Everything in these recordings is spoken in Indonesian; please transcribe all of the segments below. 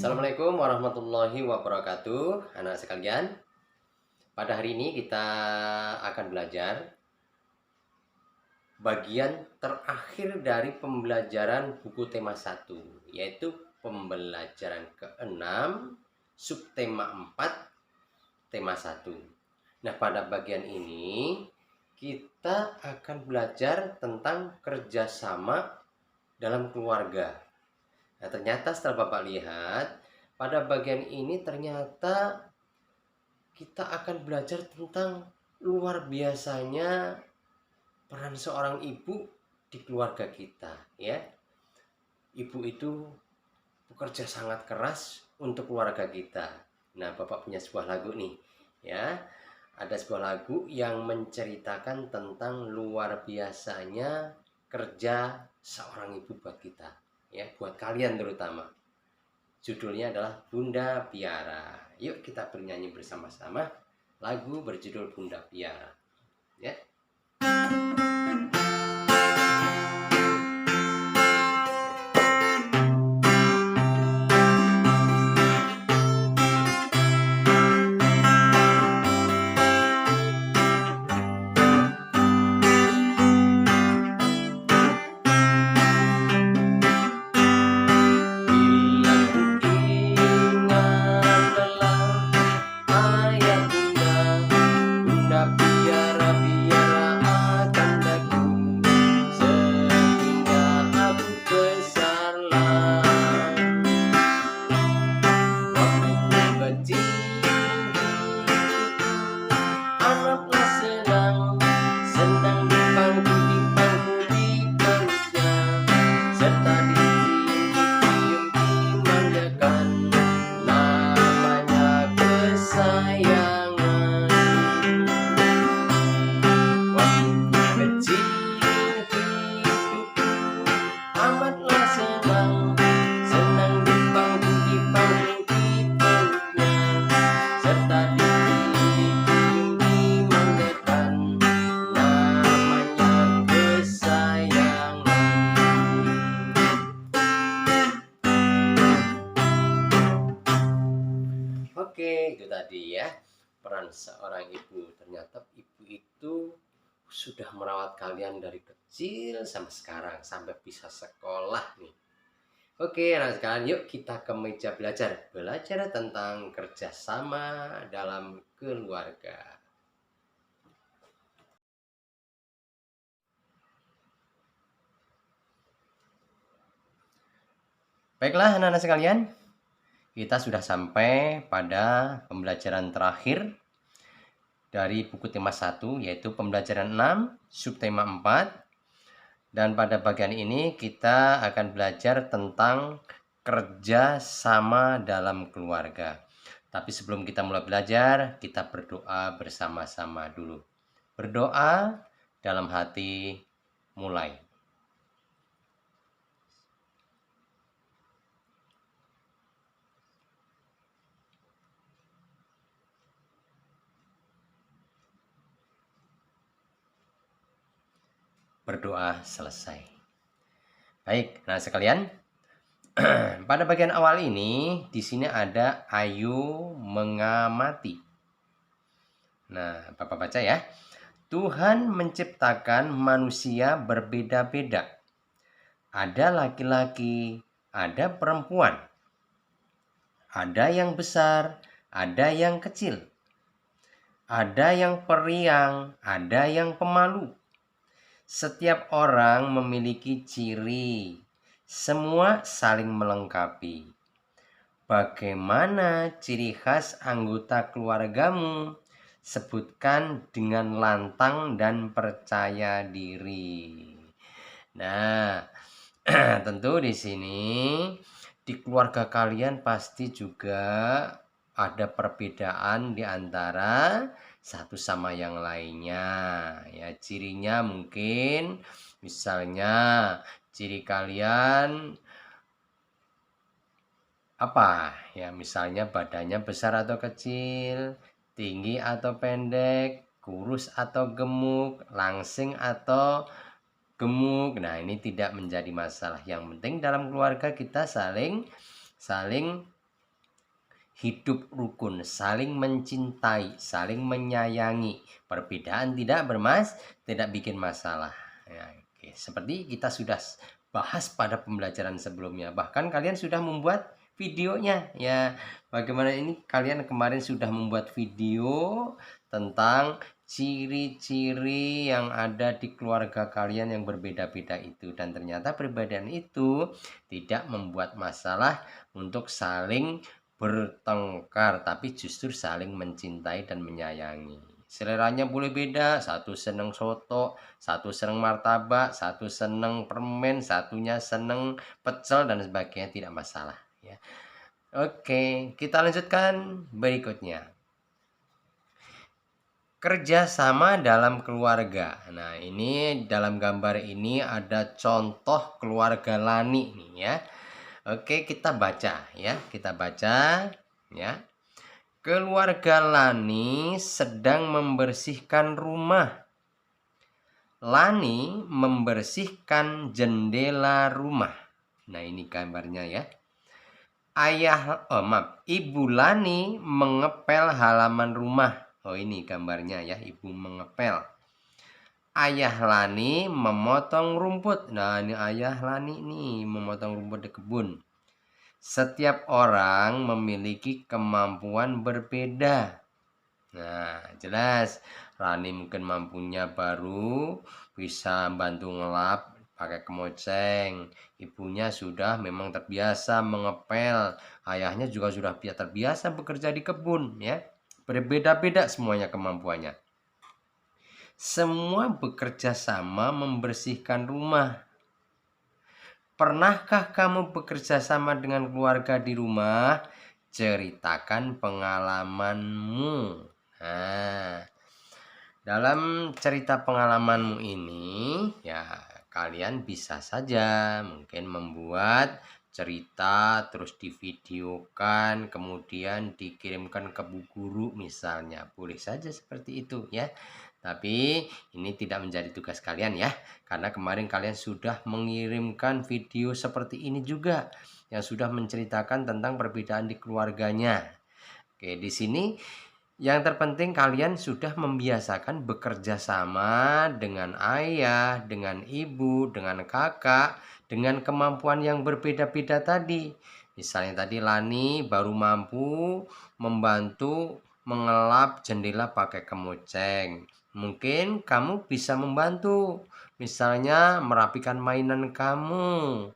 Assalamualaikum warahmatullahi wabarakatuh, anak sekalian. Pada hari ini kita akan belajar bagian terakhir dari pembelajaran buku tema 1, yaitu pembelajaran ke-6, subtema 4, tema 1. Nah, pada bagian ini kita akan belajar tentang kerjasama dalam keluarga. Nah, ternyata setelah Bapak lihat, pada bagian ini ternyata kita akan belajar tentang luar biasanya peran seorang ibu di keluarga kita, ya. Ibu itu bekerja sangat keras untuk keluarga kita. Nah, Bapak punya sebuah lagu nih, ya. Ada sebuah lagu yang menceritakan tentang luar biasanya kerja seorang ibu buat kita, ya, buat kalian terutama. Judulnya adalah Bunda Piara. Yuk kita bernyanyi bersama-sama lagu berjudul Bunda Piara, ya. Oke, itu tadi ya, peran seorang ibu. Ternyata ibu itu sudah merawat kalian dari kecil sampai sekarang, sampai bisa sekolah nih. Oke, anak sekalian, yuk kita ke meja belajar. Belajar tentang kerjasama dalam keluarga. Baiklah anak-anak sekalian, kita sudah sampai pada pembelajaran terakhir dari buku tema 1, yaitu pembelajaran 6, subtema 4. Dan pada bagian ini kita akan belajar tentang kerja sama dalam keluarga. Tapi sebelum kita mulai belajar, kita berdoa bersama-sama dulu. Berdoa dalam hati, mulai. Berdoa selesai. Baik, nah sekalian, pada bagian awal ini di sini ada ayo mengamati. Nah, Bapak baca ya. Tuhan menciptakan manusia berbeda-beda. Ada laki-laki, ada perempuan. Ada yang besar, ada yang kecil. Ada yang periang, ada yang pemalu. Setiap orang memiliki ciri, semua saling melengkapi. Bagaimana ciri khas anggota keluargamu? Sebutkan dengan lantang dan percaya diri. Nah, tentu di sini di keluarga kalian pasti juga ada perbedaan di antara satu sama yang lainnya, ya. Cirinya mungkin misalnya ciri kalian apa ya, misalnya badannya besar atau kecil, tinggi atau pendek, kurus atau gemuk, langsing atau gemuk. Nah, ini tidak menjadi masalah. Yang penting dalam keluarga kita saling hidup rukun, saling mencintai, saling menyayangi. Perbedaan tidak bikin masalah. Ya, oke. Seperti kita sudah bahas pada pembelajaran sebelumnya. Bahkan kalian sudah membuat videonya. Ya, bagaimana ini kalian kemarin sudah membuat video tentang ciri-ciri yang ada di keluarga kalian yang berbeda-beda itu, dan ternyata perbedaan itu tidak membuat masalah untuk saling bertengkar, tapi justru saling mencintai dan menyayangi. Seleranya boleh beda, satu seneng soto, satu seneng martabak, satu seneng permen, satunya seneng pecel dan sebagainya, tidak masalah ya. Oke, kita lanjutkan berikutnya. Kerjasama dalam keluarga. Nah, ini dalam gambar ini ada contoh keluarga Lani nih ya. Oke, kita baca ya. Kita baca ya. Keluarga Lani sedang membersihkan rumah. Lani membersihkan jendela rumah. Nah, ini gambarnya ya. Ibu Lani mengepel halaman rumah. Oh, ini gambarnya ya, ibu mengepel. Ayah Lani memotong rumput. Nah, ini ayah Lani nih memotong rumput di kebun. Setiap orang memiliki kemampuan berbeda. Nah, jelas Lani mungkin mampunya baru bisa bantu ngelap pakai kemoceng. Ibunya sudah memang terbiasa mengepel. Ayahnya juga sudah terbiasa bekerja di kebun ya. Berbeda-beda semuanya kemampuannya. Semua bekerja sama membersihkan rumah. Pernahkah kamu bekerja sama dengan keluarga di rumah? Ceritakan pengalamanmu. Nah, dalam cerita pengalamanmu ini, ya kalian bisa saja mungkin membuat cerita terus divideokan kemudian dikirimkan ke bu guru misalnya, boleh saja seperti itu ya, tapi ini tidak menjadi tugas kalian ya, karena kemarin kalian sudah mengirimkan video seperti ini juga yang sudah menceritakan tentang perbedaan di keluarganya. Oke, di sini yang terpenting kalian sudah membiasakan bekerja sama dengan ayah, dengan ibu, dengan kakak, dengan kemampuan yang berbeda-beda tadi. Misalnya tadi Lani baru mampu membantu mengelap jendela pakai kemoceng. Mungkin kamu bisa membantu, misalnya merapikan mainan kamu,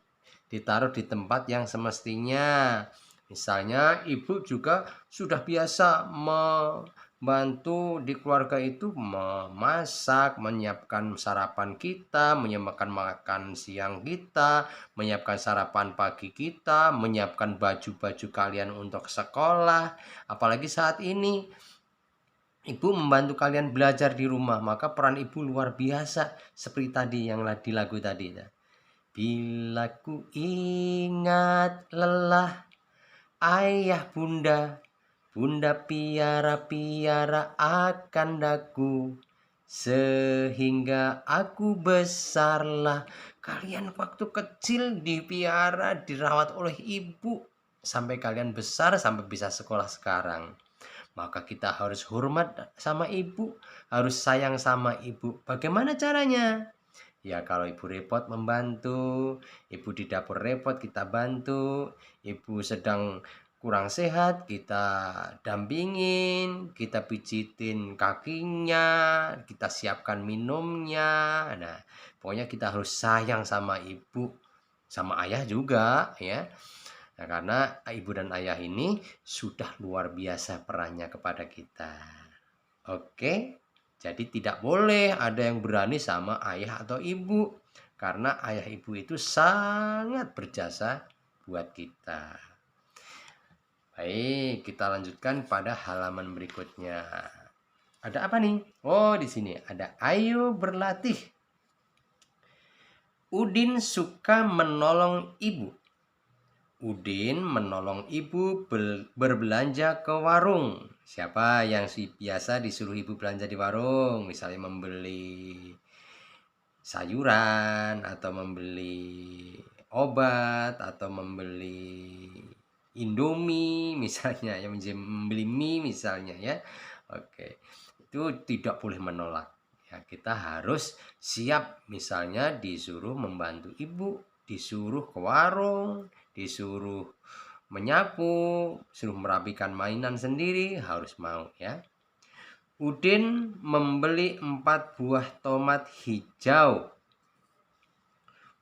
ditaruh di tempat yang semestinya. Misalnya ibu juga sudah biasa membantu di keluarga itu memasak, menyiapkan sarapan kita, menyiapkan makan siang kita, menyiapkan sarapan pagi kita, menyiapkan baju-baju kalian untuk sekolah. Apalagi saat ini ibu membantu kalian belajar di rumah, maka peran ibu luar biasa seperti tadi yang di lagu tadi. Bila ku ingat lelah ayah bunda, bunda piara-piara akan daku, sehingga aku besarlah. Kalian waktu kecil dipiara, dirawat oleh ibu, sampai kalian besar, sampai bisa sekolah sekarang. Maka kita harus hormat sama ibu, harus sayang sama ibu. Bagaimana caranya? Ya kalau ibu repot membantu, ibu di dapur repot kita bantu, ibu sedang kurang sehat kita dampingin, kita pijitin kakinya, kita siapkan minumnya. Nah, pokoknya kita harus sayang sama ibu, sama ayah juga ya. Nah, karena ibu dan ayah ini sudah luar biasa perannya kepada kita. Oke. Jadi tidak boleh ada yang berani sama ayah atau ibu, karena ayah ibu itu sangat berjasa buat kita. Baik, kita lanjutkan pada halaman berikutnya. Ada apa nih? Oh, di sini ada ayo berlatih. Udin suka menolong ibu. Udin menolong ibu berbelanja ke warung. Siapa yang biasa disuruh ibu belanja di warung? Misalnya membeli sayuran, atau membeli obat, atau membeli Indomie misalnya, yang membeli mie misalnya ya. Oke, itu tidak boleh menolak. Ya, kita harus siap, misalnya disuruh membantu ibu, disuruh ke warung, disuruh menyapu, suruh merapikan mainan sendiri, harus mau ya. Udin membeli 4 buah tomat hijau.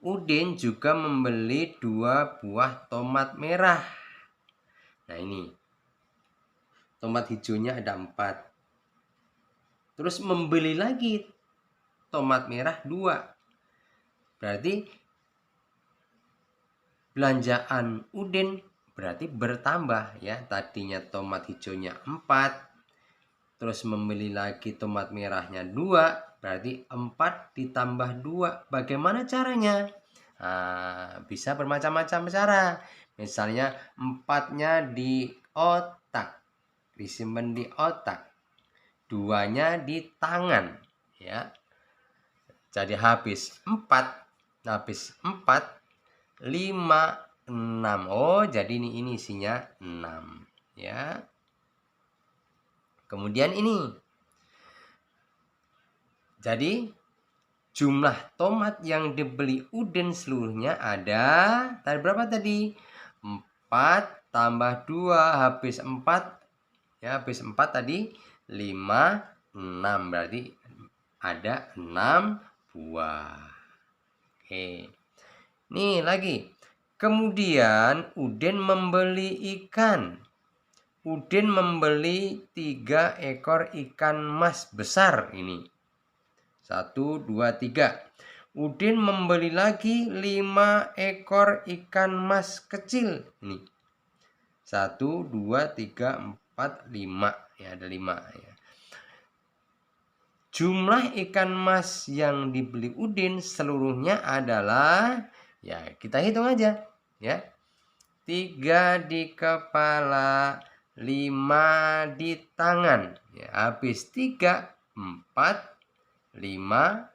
Udin juga membeli 2 buah tomat merah. Nah ini, tomat hijaunya ada 4. Terus membeli lagi tomat merah 2. Berarti belanjaan Udin berarti bertambah ya. Tadinya tomat hijaunya 4, terus membeli lagi tomat merahnya 2, berarti 4 ditambah 2. Bagaimana caranya? Nah, bisa bermacam-macam cara. Misalnya 4-nya di otak, disimpan di otak, 2-nya di tangan ya. Jadi habis 4, 5, 6. Oh, jadi ini isinya 6 ya. Kemudian ini, jadi jumlah tomat yang dibeli Udin seluruhnya ada, tadi berapa tadi? 4 tambah 2, habis 4 ya, habis 4 tadi 5, 6, berarti ada 6 buah. Oke. Nih lagi. Kemudian Udin membeli ikan. Udin membeli 3 ekor ikan mas besar ini. 1, 2, 3. Udin membeli lagi 5 ekor ikan mas kecil ini. 1, 2, 3, 4, 5. Ya, ada 5 ya. Jumlah ikan mas yang dibeli Udin seluruhnya adalah, ya kita hitung aja ya. 3 di kepala, 5 di tangan. Ya, habis 3, 4, 5,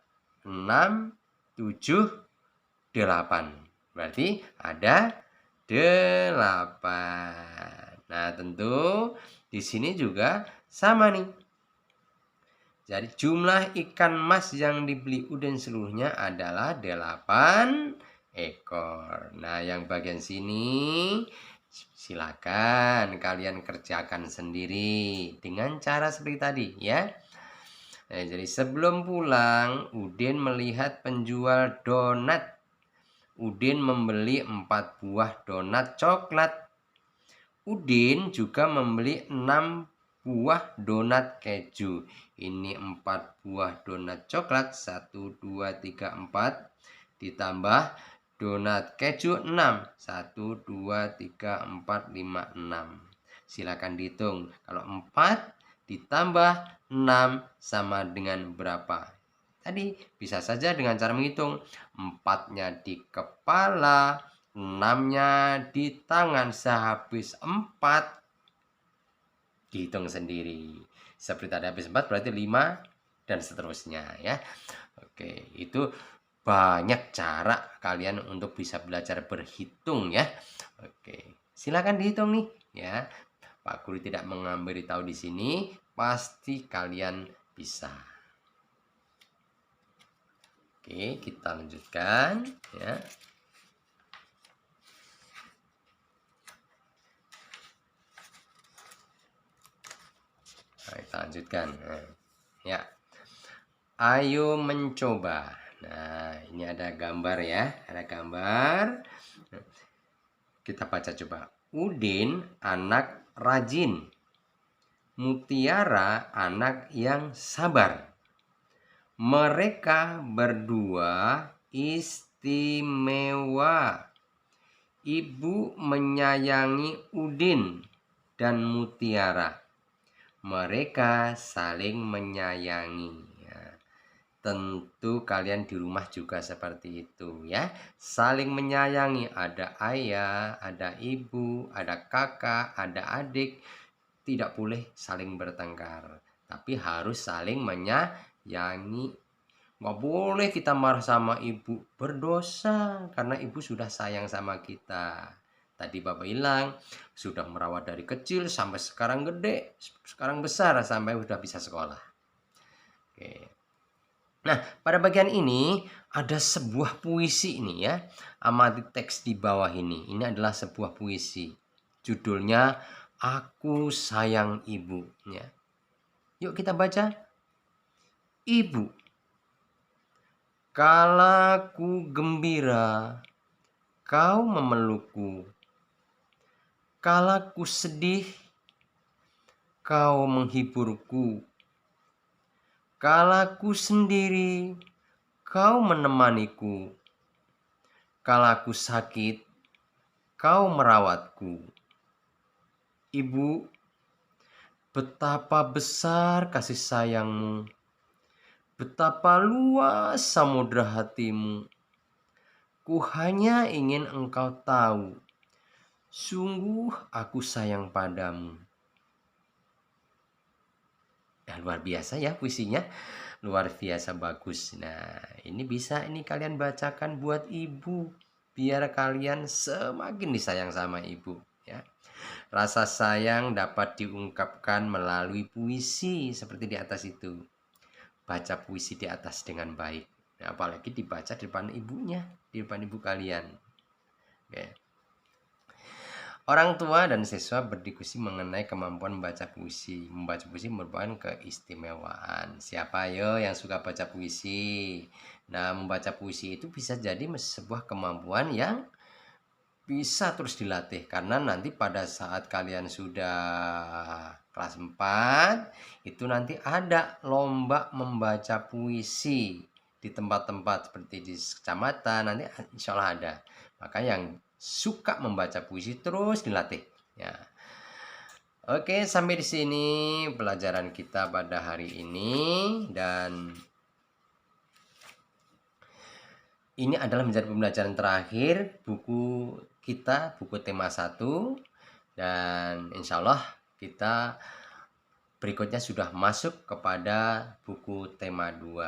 6, 7, 8. Berarti ada 8. Nah, tentu di sini juga sama nih. Jadi jumlah ikan mas yang dibeli Udin seluruhnya adalah 8 ekor. Nah, yang bagian sini silakan kalian kerjakan sendiri dengan cara seperti tadi ya. Nah, jadi sebelum pulang, Udin melihat penjual donat. Udin membeli 4 buah donat coklat. Udin juga membeli 6 buah donat keju. Ini 4 buah donat coklat, 1, 2, 3, 4. Ditambah donat keju 6. 1, 2, 3, 4, 5, 6. Silakan dihitung. Kalau 4 ditambah 6 sama dengan berapa? Tadi bisa saja dengan cara menghitung. 4-nya di kepala, 6-nya di tangan. Sehabis 4 dihitung sendiri. Seperti tadi habis 4 berarti 5 dan seterusnya ya. Oke, itu banyak cara kalian untuk bisa belajar berhitung ya. Oke, silakan dihitung nih ya. Pak Guru tidak memberitahu di sini, pasti kalian bisa. Oke, kita lanjutkan ya. Nah, kita lanjutkan. Ya. Ayo mencoba. Nah, ini ada gambar ya. Ada gambar. Kita baca coba. Udin anak rajin. Mutiara anak yang sabar. Mereka berdua istimewa. Ibu menyayangi Udin dan Mutiara. Mereka saling menyayangi. Tentu kalian di rumah juga seperti itu ya. Saling menyayangi. Ada ayah, ada ibu, ada kakak, ada adik. Tidak boleh saling bertengkar, tapi harus saling menyayangi. Nggak boleh kita marah sama ibu, berdosa karena ibu sudah sayang sama kita. Tadi Bapak bilang sudah merawat dari kecil sampai sekarang gede, sekarang besar sampai sudah bisa sekolah. Oke. Nah, pada bagian ini ada sebuah puisi ini ya. Amati teks di bawah ini. Ini adalah sebuah puisi. Judulnya Aku Sayang Ibu. Ya. Yuk kita baca. Ibu, kala ku gembira, kau memelukku. Kala ku sedih, kau menghiburku. Kala ku sendiri, kau menemaniku. Kala ku sakit, kau merawatku. Ibu, betapa besar kasih sayangmu, betapa luas samudra hatimu. Ku hanya ingin engkau tahu, sungguh aku sayang padamu. Nah, luar biasa ya puisinya, luar biasa bagus. Nah, ini bisa ini kalian bacakan buat ibu, biar kalian semakin disayang sama ibu ya. Rasa sayang dapat diungkapkan melalui puisi seperti di atas itu. Baca puisi di atas dengan baik. Nah, apalagi dibaca di depan ibunya, di depan ibu kalian. Oke. Orang tua dan siswa berdiskusi mengenai kemampuan membaca puisi. Membaca puisi merupakan keistimewaan. Siapa yo yang suka baca puisi? Nah, membaca puisi itu bisa jadi sebuah kemampuan yang bisa terus dilatih, karena nanti pada saat kalian sudah kelas 4 itu nanti ada lomba membaca puisi di tempat-tempat seperti di kecamatan, nanti insya Allah ada. Maka yang suka membaca puisi terus dilatih ya. Oke, sampai di sini pelajaran kita pada hari ini, dan ini adalah menjadi pembelajaran terakhir buku kita, buku tema 1. Dan insya Allah kita berikutnya sudah masuk kepada buku tema 2.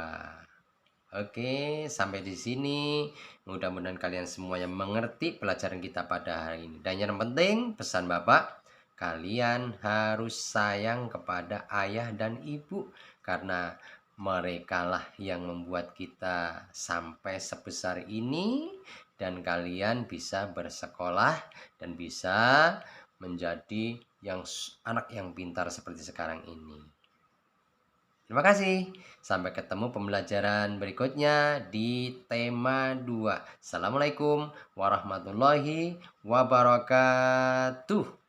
Oke, sampai di sini. Mudah-mudahan kalian semuanya mengerti pelajaran kita pada hari ini. Dan yang penting, pesan Bapak, kalian harus sayang kepada ayah dan ibu, karena merekalah yang membuat kita sampai sebesar ini, dan kalian bisa bersekolah dan bisa menjadi anak yang pintar seperti sekarang ini. Terima kasih. Sampai ketemu pembelajaran berikutnya di tema 2. Assalamualaikum warahmatullahi wabarakatuh.